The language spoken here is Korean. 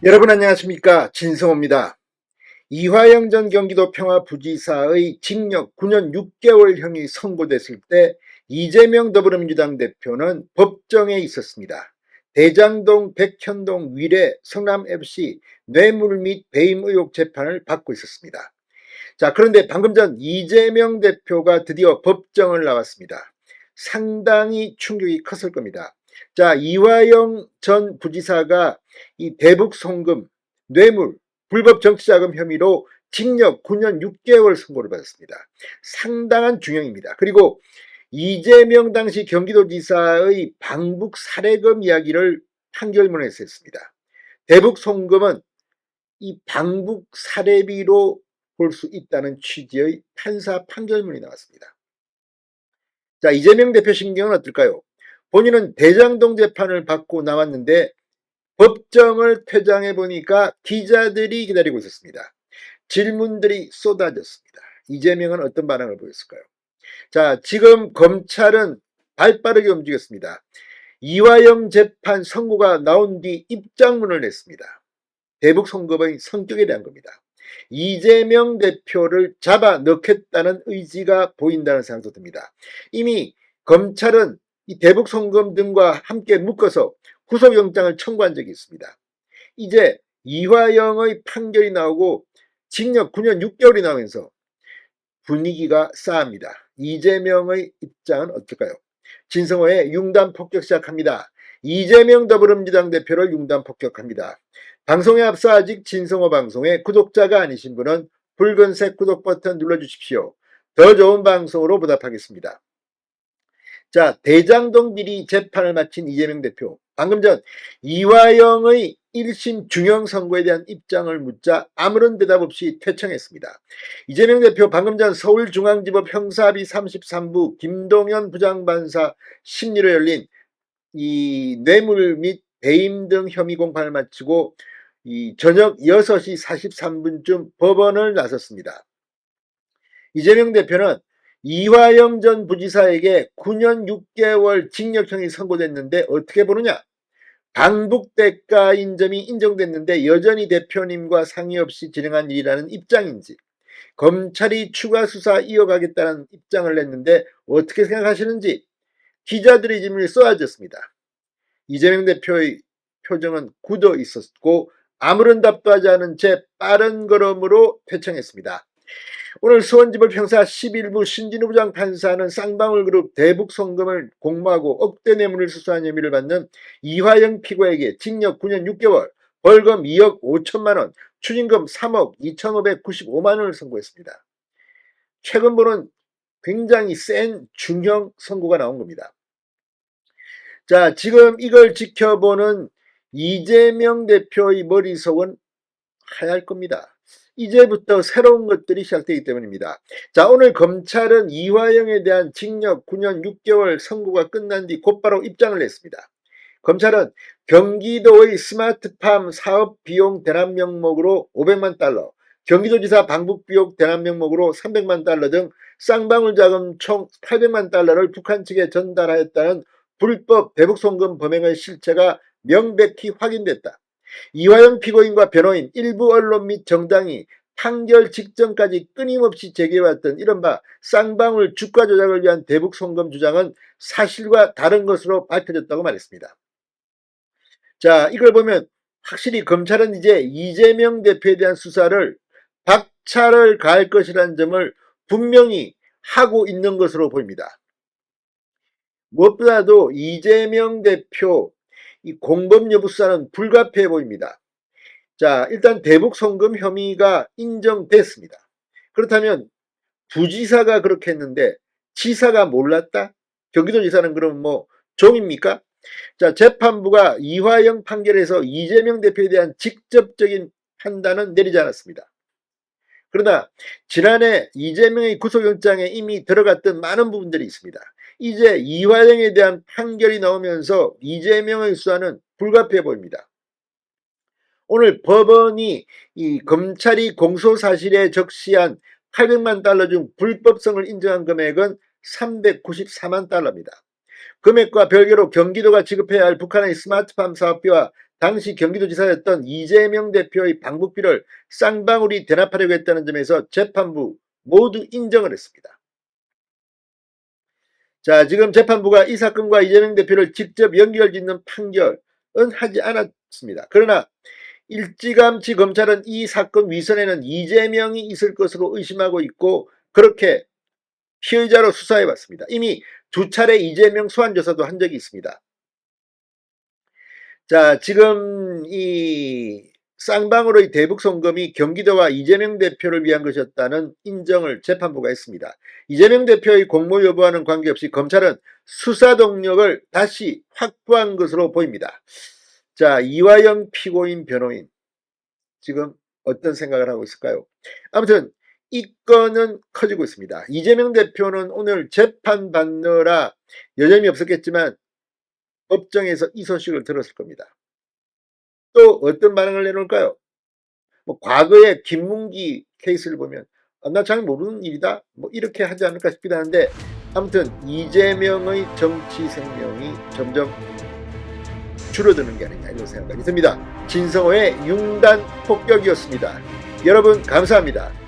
여러분 안녕하십니까, 진성호입니다. 이화영 전 경기도 평화부지사의 징역 9년 6개월형이 선고됐을 때 이재명 더불어민주당 대표는 법정에 있었습니다. 대장동, 백현동, 위례, 성남FC 뇌물 및 배임 의혹 재판을 받고 있었습니다. 자, 그런데 방금 전 이재명 대표가 드디어 법정을 나왔습니다. 상당히 충격이 컸을 겁니다. 자, 이화영 전 부지사가 이 대북 송금, 뇌물, 불법 정치자금 혐의로 징역 9년 6개월 선고를 받았습니다. 상당한 중형입니다. 그리고 이재명 당시 경기도지사의 방북 살해금 이야기를 판결문에서 했습니다. 대북 송금은 이 방북 살해비로 볼 수 있다는 취지의 판사 판결문이 나왔습니다. 자, 이재명 대표 심경은 어떨까요? 본인은 대장동 재판을 받고 나왔는데 법정을 퇴장해 보니까 기자들이 기다리고 있었습니다. 질문들이 쏟아졌습니다. 이재명은 어떤 반응을 보였을까요? 자, 지금 검찰은 발빠르게 움직였습니다. 이화영 재판 선고가 나온 뒤 입장문을 냈습니다. 대북 송금의 성격에 대한 겁니다. 이재명 대표를 잡아 넣겠다는 의지가 보인다는 생각도 듭니다. 이미 검찰은 이 대북 송금 등과 함께 묶어서 구속영장을 청구한 적이 있습니다. 이제 이화영의 판결이 나오고 징역 9년 6개월이 나오면서 분위기가 싸합니다. 이재명의 입장은 어떨까요? 진성호의 융단 폭격 시작합니다. 이재명 더불어민주당 대표를 융단 폭격합니다. 방송에 앞서 아직 진성호 방송의 구독자가 아니신 분은 붉은색 구독 버튼 눌러주십시오. 더 좋은 방송으로 보답하겠습니다. 자, 대장동 비리 재판을 마친 이재명 대표. 방금 전 이화영의 1심 중형 선고에 대한 입장을 묻자 아무런 대답 없이 퇴청했습니다. 이재명 대표 방금 전 서울중앙지법 형사비 33부 김동연 부장판사 심리로 열린 이 뇌물 및 배임 등 혐의 공판을 마치고 이 저녁 6시 43분쯤 법원을 나섰습니다. 이재명 대표는 이화영 전 부지사에게 9년 6개월 징역형이 선고됐는데 어떻게 보느냐? 방북 대가인 점이 인정됐는데 여전히 대표님과 상의 없이 진행한 일이라는 입장인지, 검찰이 추가 수사 이어가겠다는 입장을 냈는데 어떻게 생각하시는지 기자들의 질문이 쏟아졌습니다. 이재명 대표의 표정은 굳어 있었고 아무런 답도 하지 않은 채 빠른 걸음으로 퇴청했습니다. 오늘 수원지법 형사 11부 신진우 부장판사는 쌍방울그룹 대북송금을 공모하고 억대 뇌물을 수수한 혐의를 받는 이화영 피고에게 징역 9년 6개월, 벌금 2억 5천만 원, 추징금 3억 2,595만 원을 선고했습니다. 최근 보는 굉장히 센 중형 선고가 나온 겁니다. 자, 지금 이걸 지켜보는 이재명 대표의 머릿속은 하얄 겁니다. 이제부터 새로운 것들이 시작되기 때문입니다. 자, 오늘 검찰은 이화영에 대한 징역 9년 6개월 선고가 끝난 뒤 곧바로 입장을 냈습니다. 검찰은 경기도의 스마트팜 사업 비용 대납 명목으로 500만 달러, 경기도지사 방북 비용 대납 명목으로 300만 달러 등 쌍방울 자금 총 800만 달러를 북한 측에 전달하였다는 불법 대북 송금 범행의 실체가 명백히 확인됐다. 이화영 피고인과 변호인, 일부 언론 및 정당이 판결 직전까지 끊임없이 제기해왔던 이른바 쌍방울 주가 조작을 위한 대북 송금 주장은 사실과 다른 것으로 밝혀졌다고 말했습니다. 자, 이걸 보면 확실히 검찰은 이제 이재명 대표에 대한 수사를 박차를 가할 것이라는 점을 분명히 하고 있는 것으로 보입니다. 무엇보다도 이재명 대표 이 공범 여부 수사는 불가피해 보입니다. 자, 일단 대북 송금 혐의가 인정됐습니다. 그렇다면 부지사가 그렇게 했는데 지사가 몰랐다? 경기도지사는 그럼 뭐 종입니까? 자, 재판부가 이화영 판결에서 이재명 대표에 대한 직접적인 판단은 내리지 않았습니다. 그러나 지난해 이재명의 구속영장에 이미 들어갔던 많은 부분들이 있습니다. 이제 이화영에 대한 판결이 나오면서 이재명의 수사는 불가피해 보입니다. 오늘 법원이 이 검찰이 공소사실에 적시한 800만 달러 중 불법성을 인정한 금액은 394만 달러입니다. 금액과 별개로 경기도가 지급해야 할 북한의 스마트팜 사업비와 당시 경기도지사였던 이재명 대표의 방북비를 쌍방울이 대납하려고 했다는 점에서 재판부 모두 인정을 했습니다. 자, 지금 재판부가 이 사건과 이재명 대표를 직접 연결짓는 판결은 하지 않았습니다. 그러나 일찌감치 검찰은 이 사건 위선에는 이재명이 있을 것으로 의심하고 있고 그렇게 피의자로 수사해왔습니다. 이미 2차례 이재명 소환조사도 한 적이 있습니다. 자, 지금 이 쌍방울의 대북 송금이 경기도와 이재명 대표를 위한 것이었다는 인정을 재판부가 했습니다. 이재명 대표의 공모 여부와는 관계없이 검찰은 수사 동력을 다시 확보한 것으로 보입니다. 자, 이화영 피고인 변호인 지금 어떤 생각을 하고 있을까요? 아무튼 이 건은 커지고 있습니다. 이재명 대표는 오늘 재판받느라 여념이 없었겠지만 법정에서 이 소식을 들었을 겁니다. 또 어떤 반응을 내놓을까요? 뭐 과거의 김문기 케이스를 보면 나 잘 모르는 일이다 뭐 이렇게 하지 않을까 싶기도 하는데 아무튼 이재명의 정치 생명이 점점 줄어드는 게 아니냐 이런 생각이 듭니다. 진성호의 융단 폭격이었습니다. 여러분 감사합니다.